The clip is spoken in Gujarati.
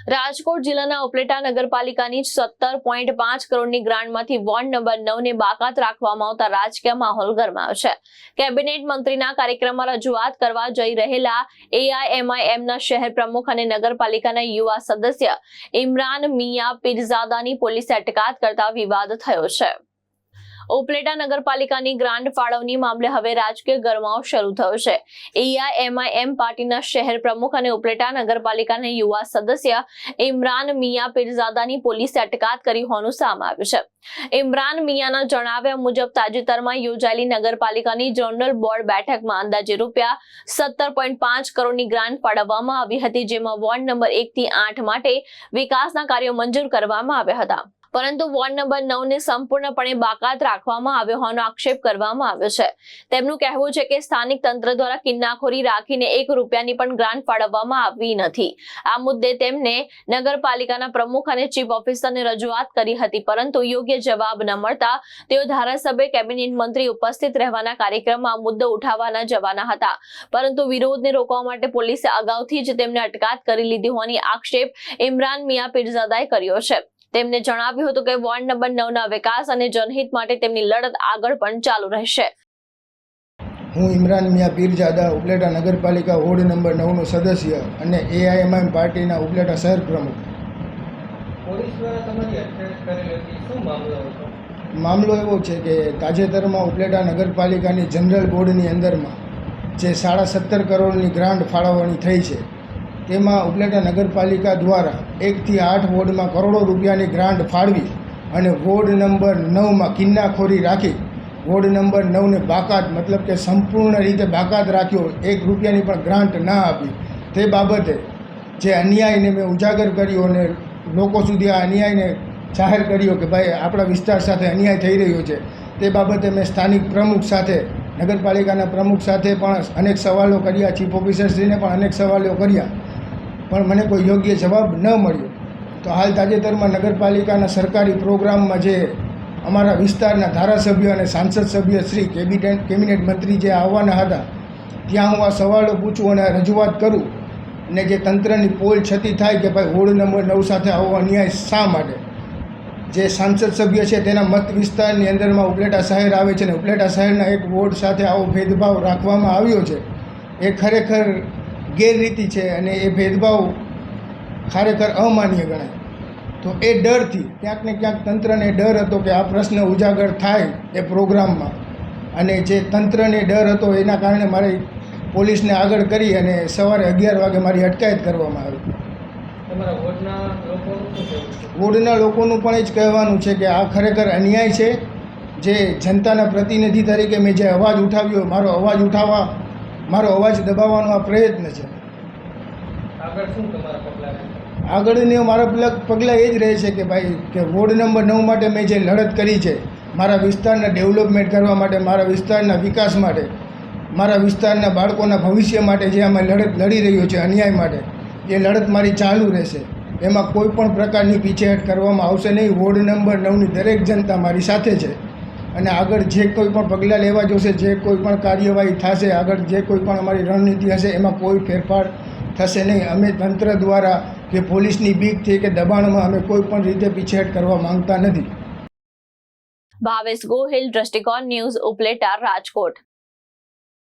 રાજકોટ જિલ્લાના ઉપલેટા નગરપાલિકાની 17.5 કરોડની ગ્રાન્ટમાંથી વોર્ડ નંબર 9 ને બાકાત રાખવામાં આવતા રાજકીય માહોલ ગરમાયો છે। કેબિનેટ મંત્રીના કાર્યક્રમમાં રજૂઆત કરવા જઈ રહેલા AIMIMના શહેર પ્રમુખ અને નગરપાલિકાના યુવા સદસ્ય ઇમરાન મિયા પીરઝાદાની પોલીસે અટકાયત કરતા વિવાદ થયો છે। ઉપલેટા નગરપાલિકાની ગ્રાન્ટ ફાળવણી મામલે હવે રાજકીય ગરમાવો શરૂ થયો છે। AIMIM પાર્ટીના શહેર પ્રમુખ અને ઉપલેટા નગરપાલિકાના યુવા સદસ્ય ઇમરાન મિયા પીરઝાદાની પોલીસે અટકાયત કરી હોવાનું સામે આવ્યું છે। ઇમરાન મિયાના જણાવ્યા મુજબ તાજેતરમાં યોજાયેલી નગરપાલિકાની જનરલ બોર્ડ બેઠકમાં અંદાજે રૂપિયા 17.5 કરોડની ગ્રાન્ટ ફાળવવામાં આવી હતી, જેમાં વોર્ડ નંબર 1 થી 8 માટે વિકાસના કાર્યો મંજૂર કરવામાં આવ્યા હતા, પરંતુ વોર્ડ નંબર 9 ને સંપૂર્ણપણે બાકાત રાખવામાં આવ્યો હોવાનો આક્ષેપ કરવામાં આવ્યો છે। તેમનું કહેવું છે કે સ્થાનિક તંત્ર દ્વારા કિન્નાખોરી રાખીને 1 રૂપિયાની પણ ગ્રાન્ટ ફાળવવામાં આવી નથી। આ મુદ્દે તેમને નગરપાલિકાના પ્રમુખ અને ચીફ ઓફિસરને રજૂઆત કરી હતી, પરંતુ યોગ્ય જવાબ ન મળતા તેઓ ધારાસભ્ય કેબિનેટ મંત્રી ઉપસ્થિત રહેવાના કાર્યક્રમમાં આ મુદ્દો ઉઠાવવાના જવાના હતા, પરંતુ વિરોધને રોકવા માટે પોલીસે અગાઉથી જ તેમને અટકાયત કરી લીધી હોવાની આક્ષેપ ઇમરાન મિયા પીરઝાદાએ કર્યો છે। તેમને જણાવ્યું હતું કે વોર્ડ નંબર 9 ના વિકાસ અને જનહિત માટે તેમની લડત આગળ પણ ચાલુ રહેશે। હું ઇમરાન મિયા પીરઝાદા ઉપલેટા નગરપાલિકા વોર્ડ નંબર 9 નો સદસ્ય અને AIMIM પાર્ટીના ઉપલેટા શહેર પ્રમુખ। પોલીસ દ્વારા તમારી અટકાયત કરેલી હતી, શું મામલો હતો? મામલો એવો છે કે તાજેતરમાં ઉપલેટા નગરપાલિકાની જનરલ બોર્ડની અંદરમાં જે 17.5 કરોડની ગ્રાન્ટ ફાળવણી થઈ છે, તેમાં ઉપલેટા નગરપાલિકા દ્વારા 1 થી 8 વોર્ડમાં કરોડો રૂપિયાની ગ્રાન્ટ ફાળવી અને વોર્ડ નંબર 9માં કિન્નાખોરી રાખી વોર્ડ નંબર 9 ને બાકાત મતલબ કે સંપૂર્ણ રીતે બાકાત રાખ્યો, 1 રૂપિયાની પણ ગ્રાન્ટ ના આપી। તે બાબતે જે અન્યાયને મેં ઉજાગર કર્યો અને લોકો સુધી આ અન્યાયને જાહેર કર્યો કે ભાઈ આપણા વિસ્તાર સાથે અન્યાય થઈ રહ્યો છે, તે બાબતે મેં સ્થાનિક પ્રમુખ સાથે નગરપાલિકાના પ્રમુખ સાથે પણ અનેક સવાલો કર્યા, ચીફ ઓફિસરશ્રીને પણ અનેક સવાલો કર્યા, પણ મને કોઈ યોગ્ય જવાબ ન મળ્યો। તો હાલ તાજેતરમાં નગરપાલિકાના સરકારી પ્રોગ્રામમાં જે અમારા વિસ્તારના ધારાસભ્ય અને સાંસદ સભ્ય શ્રી કેબિનેટ મંત્રી જે આવવાના હતા, ત્યાં હું આ સવાલો પૂછું અને રજૂઆત કરું અને જે તંત્રની પોલ છતી થાય કે ભાઈ વોર્ડ નંબર 9 સાથે આવો અન્યાય શા માટે। જે સાંસદ સભ્ય છે તેના મત વિસ્તારની અંદરમાં ઉપલેટા શહેર આવે છે અને ઉપલેટા શહેરના એક વોર્ડ સાથે આવો ભેદભાવ રાખવામાં આવ્યો છે, એ ખરેખર ગેરરીતિ છે અને એ ભેદભાવ ખરેખર અમાન્ય ગણાય। તો એ ડરથી ક્યાંક ને ક્યાંક તંત્રને ડર હતો કે આ પ્રશ્ન ઉજાગર થાય એ પ્રોગ્રામમાં, અને જે તંત્રને ડર હતો એના કારણે મારે પોલીસને આગળ કરી અને સવારે 11 વાગે મારી અટકાયત કરવામાં આવી। તમારા વોર્ડના લોકોનું શું કહેવું છે? વોર્ડના લોકોનું પણ એ જ કહેવાનું છે કે આ ખરેખર અન્યાય છે। જે જનતાના પ્રતિનિધિ તરીકે મેં જે અવાજ ઉઠાવ્યો, મારો અવાજ દબાવવાનો આ પ્રયત્ન છે। આગળ શું તમારા પગલાં રહેશે? આગળની મારા પગલાં એ જ રહે છે કે ભાઈ કે વોર્ડ નંબર 9 માટે મેં જે લડત કરી છે, મારા વિસ્તારના ડેવલપમેન્ટ કરવા માટે, મારા વિસ્તારના વિકાસ માટે, મારા વિસ્તારના બાળકોના ભવિષ્ય માટે જે અમે લડત લડી રહ્યો છે અન્યાય માટે, એ લડત મારી ચાલુ રહેશે। એમાં કોઈ પણ પ્રકારની પીછેહટ કરવામાં આવશે નહીં। વોર્ડ નંબર 9ની દરેક જનતા મારી સાથે છે અને આગળ જે કોઈ પણ પગલાં લેવા જોશે, જે કોઈ પણ કાર્યવાહી થશે, આગળ જે કોઈ પણ અમારી રણનીતિ હશે, એમાં કોઈ ફેરફાર થશે નહીં। અમે તંત્ર દ્વારા કે પોલીસની બીકથી કે દબાણમાં અમે કોઈ પણ રીતે પીછેહટ કરવા માંગતા નથી। ભાવેશ ગોહિલ, દ્રષ્ટિકોણ ન્યૂઝ, ઉપલેટા, રાજકોટ।